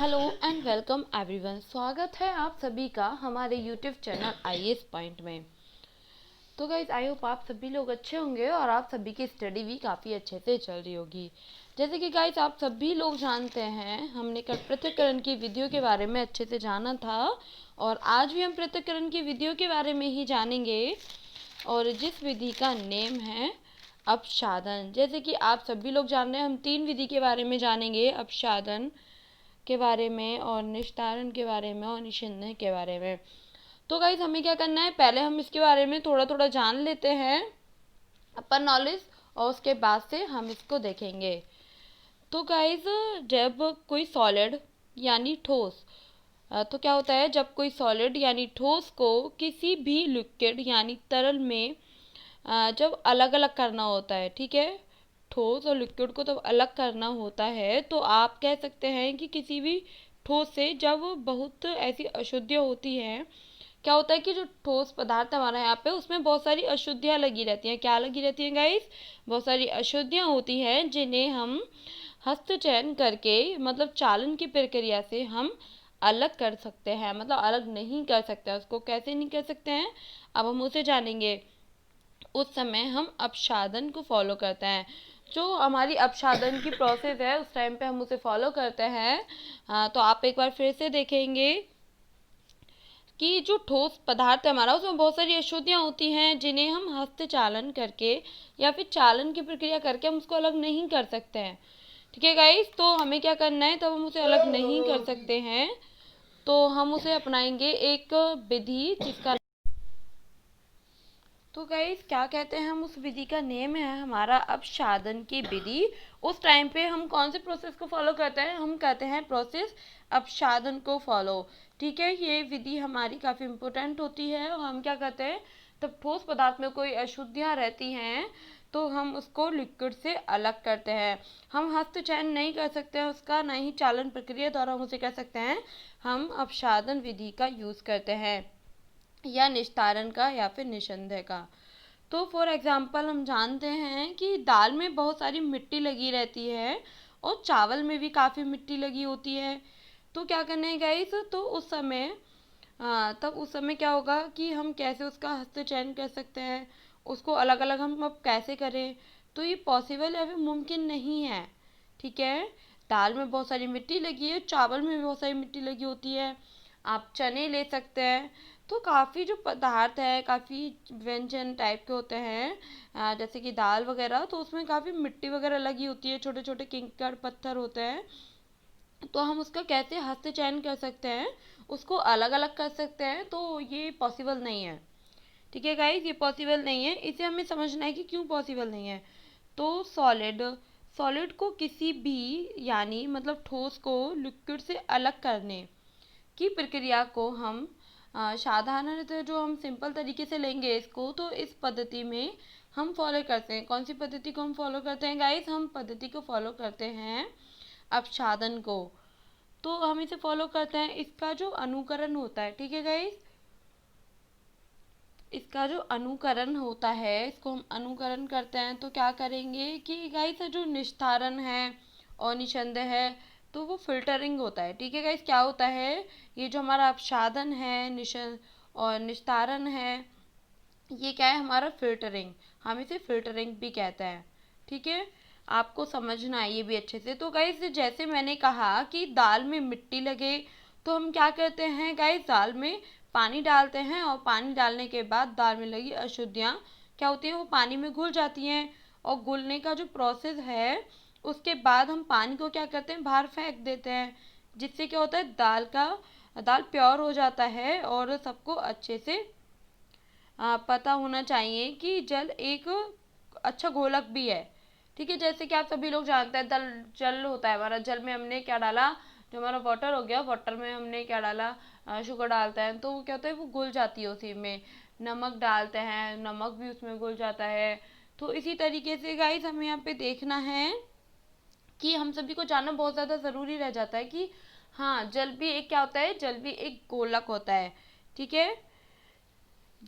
Hello and welcome everyone. स्वागत है आप सभी का हमारे यूट्यूब चैनल आईएएस पॉइंट में। तो गाइज आई होप आप सभी लोग अच्छे होंगे और आप सभी की स्टडी भी काफ़ी अच्छे से चल रही होगी। जैसे कि गाइज आप सभी लोग जानते हैं, हमने कल पृथक्करण की विधियों के बारे में अच्छे से जाना था और आज भी हम पृथक्करण की विधियों के बारे में ही जानेंगे और जिस विधि का नेम है अपसाधन। जैसे कि आप सभी लोग जान रहे हैं, हम 3 विधि के बारे में जानेंगे, अपसाधन के बारे में और निस्तारण के बारे में और निस्संदेह के बारे में। तो गाइज हमें क्या करना है, पहले हम इसके बारे में थोड़ा थोड़ा जान लेते हैं अपन नॉलेज और उसके बाद से हम इसको देखेंगे। तो गाइज जब कोई सॉलिड यानी ठोस तो क्या होता है, जब कोई सॉलिड यानी ठोस को किसी भी लिक्विड यानी तरल में जब अलग अलग करना होता है, ठीक है, ठोस और लिक्विड को जब अलग करना होता है तो आप कह सकते हैं कि किसी भी ठोस से जब बहुत ऐसी अशुद्धियाँ होती हैं, क्या होता है कि जो ठोस पदार्थ हमारा यहाँ पे उसमें बहुत सारी अशुद्धियाँ लगी रहती हैं। क्या लगी रहती हैं गाइस? बहुत सारी अशुद्धियाँ होती हैं जिन्हें हम हस्तचयन करके मतलब चालन की प्रक्रिया से हम अलग कर सकते हैं, मतलब अलग नहीं कर सकते। उसको कैसे नहीं कर सकते हैं, अब हम उसे जानेंगे। उस समय हम अपसाधन को फॉलो करते हैं। जो हमारी अपसाधन की प्रोसेस है उस टाइम पे हम उसे फॉलो करते हैं। तो आप एक बार फिर से देखेंगे कि जो ठोस पदार्थ है हमारा उसमें बहुत सारी अशुद्धियाँ होती हैं जिन्हें हम हस्तचालन करके या फिर चालन की प्रक्रिया करके हम उसको अलग नहीं कर सकते हैं। ठीक है गाइस, तो हमें क्या करना है, तब हम उसे अलग नहीं कर सकते हैं तो हम उसे अपनाएंगे एक विधि जिसका तो गाइस क्या कहते हैं हम, उस विधि का नेम है हमारा अपसाधन की विधि। उस टाइम पे हम कौन से प्रोसेस को फॉलो करते हैं, हम कहते हैं प्रोसेस अपसाधन को फॉलो। ठीक है, ये विधि हमारी काफ़ी इम्पोर्टेंट होती है और हम क्या करते हैं, तब ठोस पदार्थ में कोई अशुद्धियाँ रहती हैं तो हम उसको लिक्विड से अलग करते हैं। हम हस्तचयन नहीं कर सकते हैं उसका, ना ही चालन प्रक्रिया द्वारा हम उसे कर सकते हैं। हम अपसाधन विधि का यूज़ करते हैं या निस्तारण का या फिर निस्संदेह का। तो फॉर एग्जांपल हम जानते हैं कि दाल में बहुत सारी मिट्टी लगी रहती है और चावल में भी काफ़ी मिट्टी लगी होती है। तो क्या करना है गाइस, तो उस समय तब उस समय क्या होगा कि हम कैसे उसका हस्तचयन कर सकते हैं, उसको अलग अलग हम अब कैसे करें, तो ये पॉसिबल या फिर मुमकिन नहीं है। ठीक है, दाल में बहुत सारी मिट्टी लगी है, चावल में भी बहुत सारी मिट्टी लगी होती है। आप चने ले सकते हैं। तो काफ़ी जो पदार्थ है, काफ़ी व्यंजन टाइप के होते हैं जैसे कि दाल वगैरह, तो उसमें काफ़ी मिट्टी वगैरह लगी होती है, छोटे छोटे कंकड़ पत्थर होते हैं। तो हम उसका कैसे हस्तचयन कर सकते हैं, उसको अलग अलग कर सकते हैं, तो ये पॉसिबल नहीं है। ठीक है गाइस, ये पॉसिबल नहीं है। इसे हमें समझना है कि क्यों पॉसिबल नहीं है। तो सॉलिड सॉलिड को किसी भी यानी मतलब ठोस को लिक्विड से अलग करने की प्रक्रिया को हम साधारणतः जो हम सिंपल तरीके से लेंगे इसको, तो इस पद्धति में हम फॉलो करते हैं। कौन सी पद्धति को हम फॉलो करते हैं गाइस? हम पद्धति को फॉलो करते हैं अपसाधन को। तो हम इसे फॉलो करते हैं, इसका जो अनुकरण होता है, ठीक है गाइस, इसका जो अनुकरण होता है इसको हम अनुकरण करते हैं। तो क्या करेंगे कि गाइस जो निस्तारण है और निस्संदेह है तो वो फिल्टरिंग होता है। ठीक है गाइस, क्या होता है, ये जो हमारा अपसाधन है और निस्तारण है, ये क्या है हमारा फिल्टरिंग, हम इसे फिल्टरिंग भी कहते हैं। ठीक है, आपको समझना है ये भी अच्छे से। तो गाइस जैसे मैंने कहा कि दाल में मिट्टी लगे तो हम क्या करते हैं गाइस, दाल में पानी डालते हैं और पानी डालने के बाद दाल में लगी अशुद्धियाँ क्या होती हैं, वो पानी में घुल जाती हैं। और घुलने का जो प्रोसेस है उसके बाद हम पानी को क्या करते हैं, बाहर फेंक देते हैं, जिससे क्या होता है, दाल प्योर हो जाता है। और सबको अच्छे से पता होना चाहिए कि जल एक अच्छा घोलक भी है। ठीक है, जैसे कि आप सभी लोग जानते हैं दल जल होता है हमारा, जल में हमने क्या डाला, जो हमारा वाटर हो गया, वाटर में हमने क्या डाला, शुगर डालते हैं तो वो क्या होता है, वो घुल जाती है उसी में। नमक डालते हैं, नमक भी उसमें घुल जाता है। तो इसी तरीके से गाइस हमें यहाँ पे देखना है कि हम सभी को जानना बहुत ज़्यादा ज़रूरी रह जाता है कि हाँ, जल भी एक क्या होता है, जल भी एक गोलक होता है। ठीक है,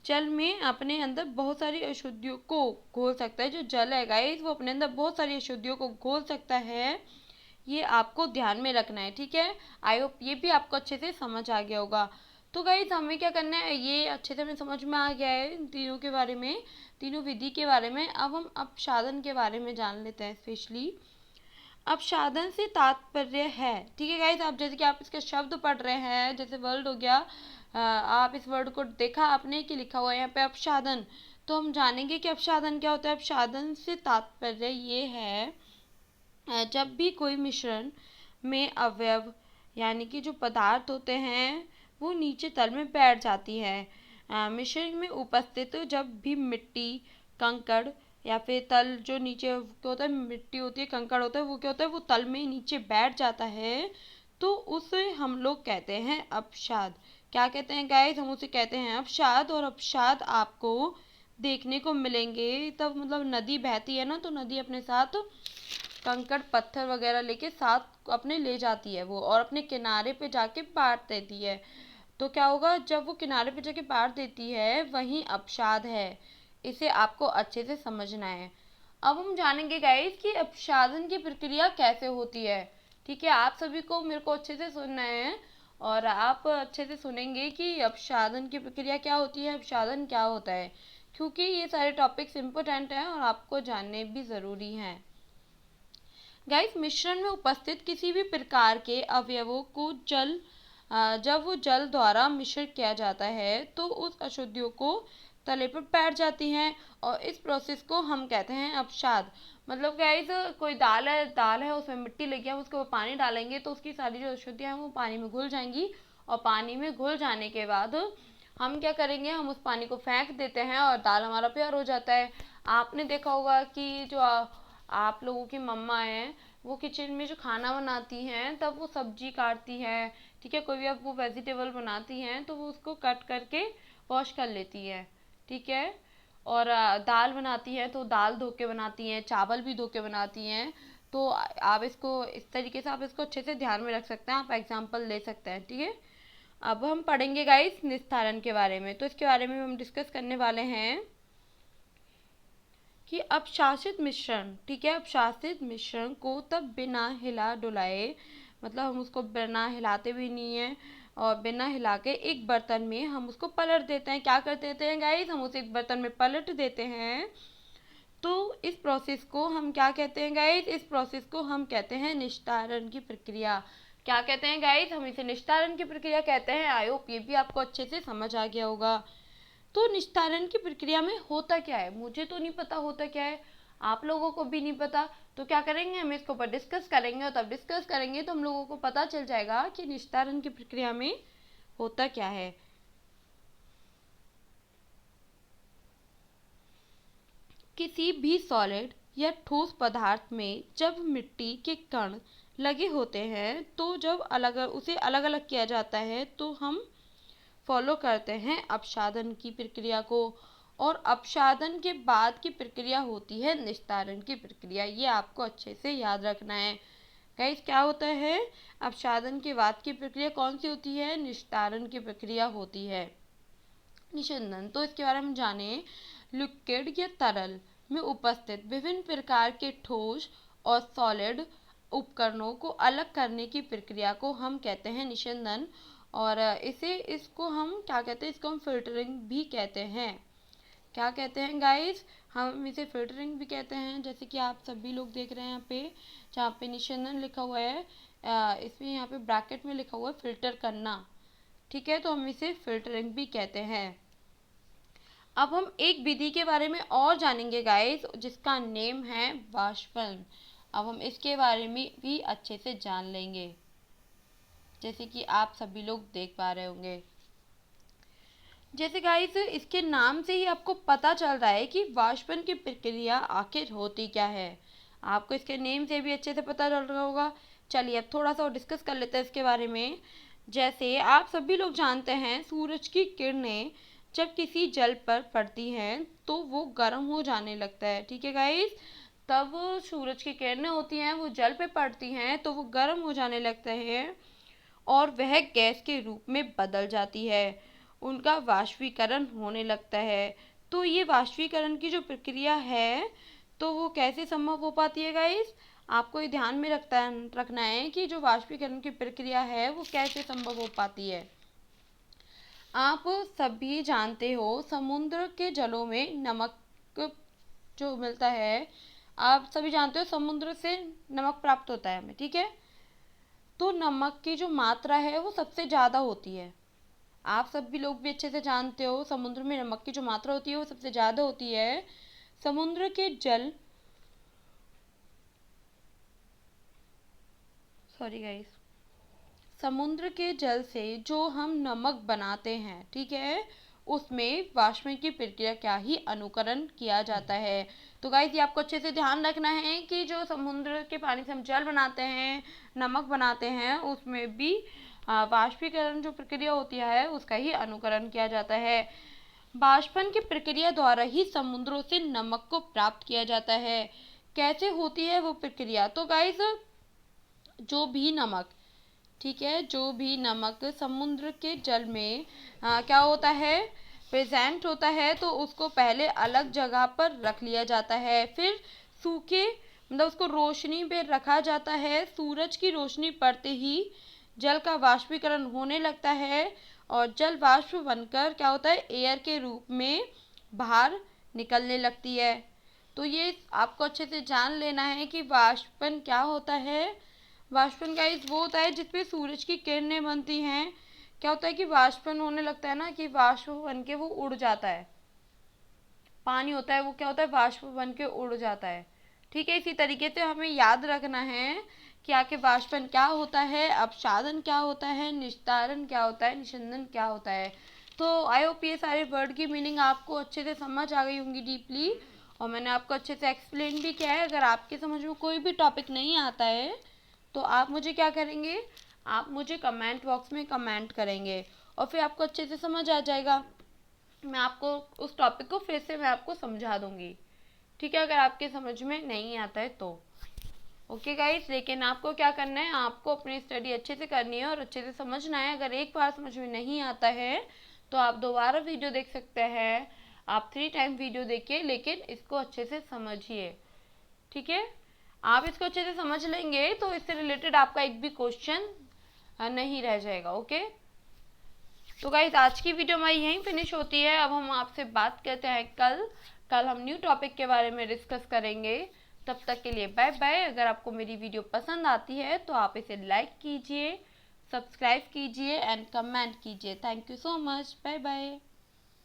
जल में अपने अंदर बहुत सारी अशुद्धियों को घोल सकता है। जो जल है गाइस वो अपने अंदर बहुत सारी अशुद्धियों को घोल सकता है। ये आपको ध्यान में रखना है, ठीक है। आई होप ये भी आपको अच्छे से समझ आ गया होगा। तो गाइस हमें क्या करना है, ये अच्छे से हमें समझ में आ गया है इन तीनों के बारे में, तीनों विधि के बारे में। अब हम अपसाधन के बारे में जान लेते हैं स्पेशली। अपसाधन से तात्पर्य है, ठीक है गाइस, आप जैसे कि आप इसके शब्द पढ़ रहे हैं, जैसे वर्ड हो गया, आप इस वर्ड को देखा आपने कि लिखा हुआ है यहाँ पे अपसाधन, तो हम जानेंगे कि अपसाधन क्या होता है। अपसाधन से तात्पर्य ये है जब भी कोई मिश्रण में अवयव यानी कि जो पदार्थ होते हैं वो नीचे तल में बैठ जाती है। मिश्रण में उपस्थित जब भी मिट्टी, कंकड़ या फिर तल जो नीचे क्या होता है, मिट्टी होती है, कंकड़ होता है, वो क्या होता है, वो तल में नीचे बैठ जाता है, तो उसे हम लोग कहते हैं अपसाद। क्या कहते हैं गाइस, हम उसे कहते हैं अपसाद। और अपसाद आपको देखने को मिलेंगे तब, मतलब नदी बहती है ना, तो नदी अपने साथ कंकड़ पत्थर वगैरह लेके साथ अपने ले जाती है वो, और अपने किनारे पे जाके बांट देती है। तो क्या होगा, जब वो किनारे पे जाके बांट देती है वहीं अपसाद है। इसे आपको अच्छे से समझना है। अब हम जानेंगे गाइस कि अपसादन की प्रक्रिया कैसे होती है, ठीक है। आप सभी को मेरे को अच्छे से सुनना है और आप अच्छे से सुनेंगे कि अपसादन की प्रक्रिया क्या होती है, अपसादन क्या होता है, क्योंकि ये सारे टॉपिक्स इम्पोर्टेंट हैं और आपको जानने भी ज़रूरी हैं। गाइस मिश्रण में उपस्थित किसी भी प्रकार के अवयवों को जब वो जल द्वारा मिश्रित किया जाता है तो उस अशुद्धियों को तले पर बैठ जाती हैं, और इस प्रोसेस को हम कहते हैं अपसाद। मतलब गाइस कोई दाल है उसमें मिट्टी लगी है, उसके ऊपर पानी डालेंगे तो उसकी सारी जो अशुद्धियाँ हैं वो पानी में घुल जाएंगी, और पानी में घुल जाने के बाद हम क्या करेंगे, हम उस पानी को फेंक देते हैं और दाल हमारा तैयार हो जाता है। आपने देखा होगा कि जो आप लोगों की मम्मा हैं वो किचन में जो खाना बनाती हैं तब वो सब्जी काटती है, ठीक है, कोई भी अब वो वेजिटेबल बनाती हैं तो वो उसको कट करके वॉश कर लेती है, ठीक है। और दाल बनाती है तो दाल धो के बनाती हैं, चावल भी धो के बनाती हैं। तो आप इसको इस तरीके से आप इसको अच्छे से ध्यान में रख सकते हैं, आप एग्जाम्पल ले सकते हैं, ठीक है। अब हम पढ़ेंगे गाइस निस्तारण के बारे में। तो इसके बारे में हम डिस्कस करने वाले हैं कि अपशासित मिश्रण, ठीक है, अपशासित मिश्रण को तब बिना हिला डुलाए, मतलब हम उसको बिना हिलाते भी नहीं है और बिना हिला के एक बर्तन में हम उसको पलट देते हैं। क्या कर देते हैं गाइस, हम उसे एक बर्तन में पलट देते हैं। तो इस प्रोसेस को हम क्या कहते हैं गाइस, इस प्रोसेस को हम कहते हैं निस्तारण की प्रक्रिया। क्या कहते हैं गाइस, हम इसे निस्तारण की प्रक्रिया कहते हैं। आई होप ये भी आपको अच्छे से समझ आ गया होगा। तो निस्तारण की प्रक्रिया में होता क्या है, मुझे तो नहीं पता होता क्या है, आप लोगों को भी नहीं पता। तो क्या करेंगे, हम इसके ऊपर डिस्कस करेंगे, और तब डिस्कस करेंगे तो हम लोगों को पता चल जाएगा कि निस्तारण की प्रक्रिया में होता क्या है। किसी भी सॉलिड या ठोस पदार्थ में जब मिट्टी के कण लगे होते हैं तो जब उसे अलग अलग किया जाता है तो हम फॉलो करते हैं अपसाधन की प्रक्रिया को, और अपसाधन के बाद की प्रक्रिया होती है निस्तारण की प्रक्रिया। ये आपको अच्छे से याद रखना है गाइस। क्या होता है, अपसाधन के बाद की प्रक्रिया कौन सी होती है, निस्तारण की प्रक्रिया होती है। निस्यंदन, तो इसके बारे में जाने। लिक्विड या तरल में उपस्थित विभिन्न प्रकार के ठोस और सॉलिड उपकरणों को अलग करने की प्रक्रिया को हम कहते हैं निस्यंदन। और इसको हम क्या कहते हैं, इसको हम फिल्टरिंग भी कहते हैं। क्या कहते हैं गाइस, हम इसे फिल्टरिंग भी कहते हैं। जैसे कि आप सभी लोग देख रहे हैं यहाँ पे, जहाँ पे निस्यंदन लिखा हुआ है, इसमें यहाँ पे ब्रैकेट में लिखा हुआ है फिल्टर करना, ठीक है, तो हम इसे फिल्टरिंग भी कहते हैं। अब हम एक विधि के बारे में और जानेंगे गाइस, जिसका नेम है वाष्पन। अब हम इसके बारे में भी अच्छे से जान लेंगे, जैसे कि आप सभी लोग देख पा रहे होंगे। जैसे गाइस इसके नाम से ही आपको पता चल रहा है कि वाष्पन की प्रक्रिया आखिर होती क्या है, आपको इसके नेम से भी अच्छे से पता चल रहा होगा। चलिए अब थोड़ा सा और डिस्कस कर लेते हैं इसके बारे में। जैसे आप सभी लोग जानते हैं, सूरज की किरणें जब किसी जल पर पड़ती हैं तो वो गर्म हो जाने लगता है, ठीक है गाइस। तब सूरज की किरणें होती हैं, वो जल पे पड़ती हैं तो वो गर्म हो जाने लगता है और वह गैस के रूप में बदल जाती है, उनका वाष्पीकरण होने लगता है। तो ये वाष्पीकरण की जो प्रक्रिया है तो वो कैसे संभव हो पाती है गाइस, आपको ये ध्यान में रखना है कि जो वाष्पीकरण की प्रक्रिया है वो कैसे संभव हो पाती है। आप सभी जानते हो समुद्र के जलों में नमक जो मिलता है, आप सभी जानते हो समुद्र से नमक प्राप्त होता है हमें, ठीक है। तो नमक की जो मात्रा है वो सबसे ज़्यादा होती है। आप सभी लोग भी अच्छे से जानते हो समुद्र में नमक की जो मात्रा होती है वो सबसे ज़्यादा होती है। समुद्र के जल, सॉरी गाइस, समुद्र के जल से जो हम नमक बनाते हैं, ठीक है, उसमें वाष्पन की प्रक्रिया क्या ही अनुकरण किया जाता है। तो गाइस ये आपको अच्छे से ध्यान रखना है कि जो समुद्र के पानी से हम जल बनाते हैं, नमक बनाते हैं, उसमें भी वाष्पीकरण जो प्रक्रिया होती है उसका ही अनुकरण किया जाता है। वाष्पन की प्रक्रिया द्वारा ही समुद्रों से नमक को प्राप्त किया जाता है। कैसे होती है वो प्रक्रिया? तो गाइस जो भी नमक, ठीक है, जो भी नमक समुद्र के जल में क्या होता है, प्रेजेंट होता है, तो उसको पहले अलग जगह पर रख लिया जाता है। फिर सूखे मतलब उसको रोशनी पे रखा जाता है। सूरज की रोशनी पड़ते ही जल का वाष्पीकरण होने लगता है और जल वाष्प बनकर क्या होता है, एयर के रूप में बाहर निकलने लगती है। तो ये आपको अच्छे से जान लेना है कि वाष्पन क्या होता है। वाष्पन गाइस वो होता है जिसपे सूरज की किरणें बनती हैं। क्या होता है कि वाष्पन होने लगता है ना, कि वाष्प बन के वो उड़ जाता है। पानी होता है वो क्या होता है, वाष्प बन के उड़ जाता है, ठीक है। इसी तरीके से हमें याद रखना है कि आखिर वाष्पन क्या होता है, अपसादन क्या होता है, निस्तारण क्या होता है, निस्यंदन क्या होता है। तो आई होप ये सारे वर्ड की मीनिंग आपको अच्छे से समझ आ गई होंगी डीपली, और मैंने आपको अच्छे से एक्सप्लेन भी किया है। अगर आपके समझ में कोई भी टॉपिक नहीं आता है तो आप मुझे क्या करेंगे, आप मुझे कमेंट बॉक्स में कमेंट करेंगे और फिर आपको अच्छे से समझ आ जाएगा। मैं आपको उस टॉपिक को फिर से मैं आपको समझा दूंगी, ठीक है, अगर आपके समझ में नहीं आता है तो। ओके गाइस, लेकिन आपको क्या करना है, आपको अपनी स्टडी अच्छे से करनी है और अच्छे से समझना है। अगर एक बार समझ में नहीं आता है तो आप दोबारा वीडियो देख सकते हैं, आप 3 टाइम वीडियो देखिए, लेकिन इसको अच्छे से समझिए, ठीक है। आप इसको अच्छे से समझ लेंगे तो इससे रिलेटेड आपका एक भी क्वेश्चन नहीं रह जाएगा। ओके, तो गाइस आज की वीडियो हमारी यहीं फिनिश होती है। अब हम आपसे बात करते हैं कल हम न्यू टॉपिक के बारे में डिस्कस करेंगे। तब तक के लिए बाय बाय। अगर आपको मेरी वीडियो पसंद आती है तो आप इसे लाइक कीजिए, सब्सक्राइब कीजिए एंड कमेंट कीजिए। Thank you so much, bye bye.